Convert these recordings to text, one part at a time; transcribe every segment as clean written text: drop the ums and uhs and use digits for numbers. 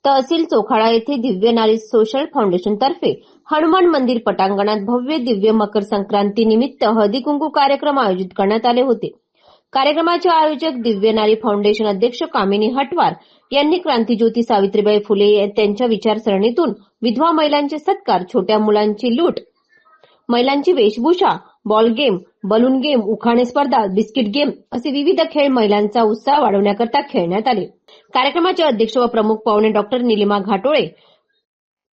तहसील चोखाडा येथे दिव्य नारी social foundation तर्फे हनुमान मंदिर पटांगणात भव्य दिव्य मकर संक्रांती निमित्त हळदी कुंकू कार्यक्रम आयोजित करण्यात आले होते। कार्यक्रमाचे आयोजक दिव्य नारी फाउंडेशन अध्यक्ष कामिनी हटवार यांनी क्रांतीज्योती सावित्रीबाई फुले त्यांच्या विचारसरणीतून विधवा महिलांचे सत्कार, छोट्या मुलांची लूट, महिलांची वेशभूषा, बॉल गेम, बलून गेम, उखाणे स्पर्धा, बिस्किट गेम असे विविध खेळ महिलांचा उत्साह वाढवण्याकरता खेळण्यात आले। कार्यक्रमाचे अध्यक्ष व प्रमुख पाहुणे डॉक्टर निलिमा घाटोळे,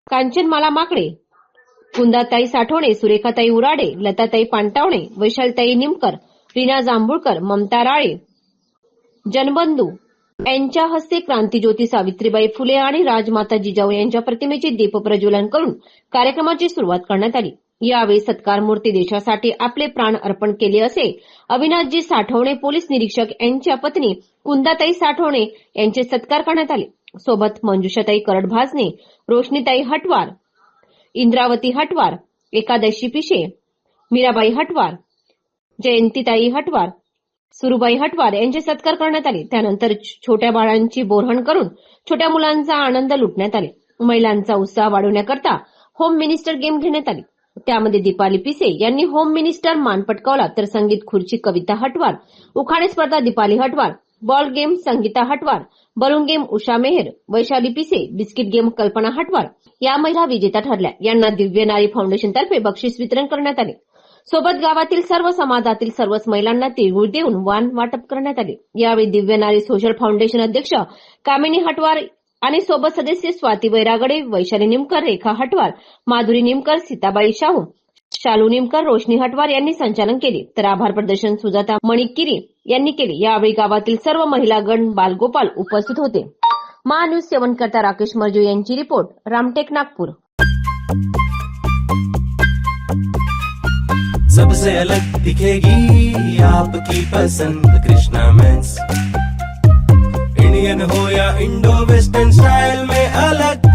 कांचनमाला माकडे, कुंदाताई साठवणे, सुरेखाताई उराडे, लताताई पांटावणे, वैशालताई निमकर, रीना जांभूळकर, ममता राळे, जनबंधू यांच्या हस्ते क्रांतीज्योती सावित्रीबाई फुले आणि राजमाता जिजाऊ यांच्या प्रतिमेचे दीपप्रज्वलन करून कार्यक्रमाची सुरुवात करण्यात आली। यावेळी सत्कारमूर्ती देशासाठी आपले प्राण अर्पण केले असे अविनाशजी साठवणे पोलीस निरीक्षक यांच्या पत्नी कुंदाताई साठवणे यांचे सत्कार करण्यात आले। सोबत मंजुषाताई करडभाजने, रोशनीताई हटवार, इंद्रावती हटवार, एकादशी पिशे, मीराबाई हटवार, जयंतीताई हटवार, सुरुबाई हटवार यांचे सत्कार करण्यात आले। त्यानंतर छोट्या बाळांची बोरहण करून छोट्या मुलांचा आनंद लुटण्यात आले। महिलांचा उत्साह वाढवण्याकरता होम मिनिस्टर गेम घेण्यात आली। त्यामध्ये दीपाली पिसे यांनी होम मिनिस्टर मान पटकावला, तर संगीत खुर्ची कविता हटवार, उखाणे स्पर्धा Deepali Hatwar, ball game Sangeeta Hatwar, balloon game Usha Mehar, Vaishali Pise, biscuit game कल्पना हटवार या महिला विजेता ठरल्या। यांना दिव्य नारी फाउंडेशन तर्फे बक्षीस वितरण करण्यात आले। सोबत गावातील सर्व समाजातील सर्वच महिलांना तिळगुळ देऊन वाण वाटप करण्यात आले। यावेळी दिव्य नारी सोशल फाउंडेशन अध्यक्ष कामिनी हटवार आणि सोबत सदस्य स्वाती वैरागडे, वैशाली निमकर, रेखा हटवार, माधुरी निमकर, सीताबाई शाहू, शालू निमकर, रोशनी हटवार यांनी संचालन केले, तर आभार प्रदर्शन सुजाता मणिकिरी यांनी केले। यावेळी गावातील सर्व महिलागण, बालगोपाल उपस्थित होते। महान्यूज 7 करता राकेश मर्जू यांची रिपोर्ट, रामटेक, नागपूर। सबसे अलग दिखेगी आपकी पसंद कृष्णा मेंस, इंडियन हो या इंडो वेस्टर्न स्टाइल में अलग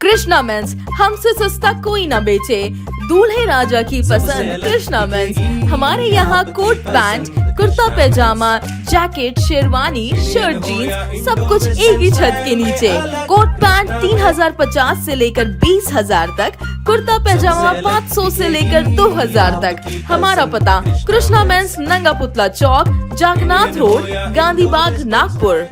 कृष्णा मेंस, हमसे सस्ता कोई न बेचे, दूल्हे राजा की पसंद कृष्णा मेंस। हमारे यहाँ coat pant, kurta pyjama, jacket, sherwani, shirt, jeans सब कुछ एक ही छत के नीचे। कोट पैंट 3050 से लेकर 20,000 तक, कुर्ता पैजामा 500 से लेकर 2000 तक। हमारा पता कृष्णा मेंस, नंगा पुतला चौक, जागनाथ रोड, गांधी बाग, नागपुर।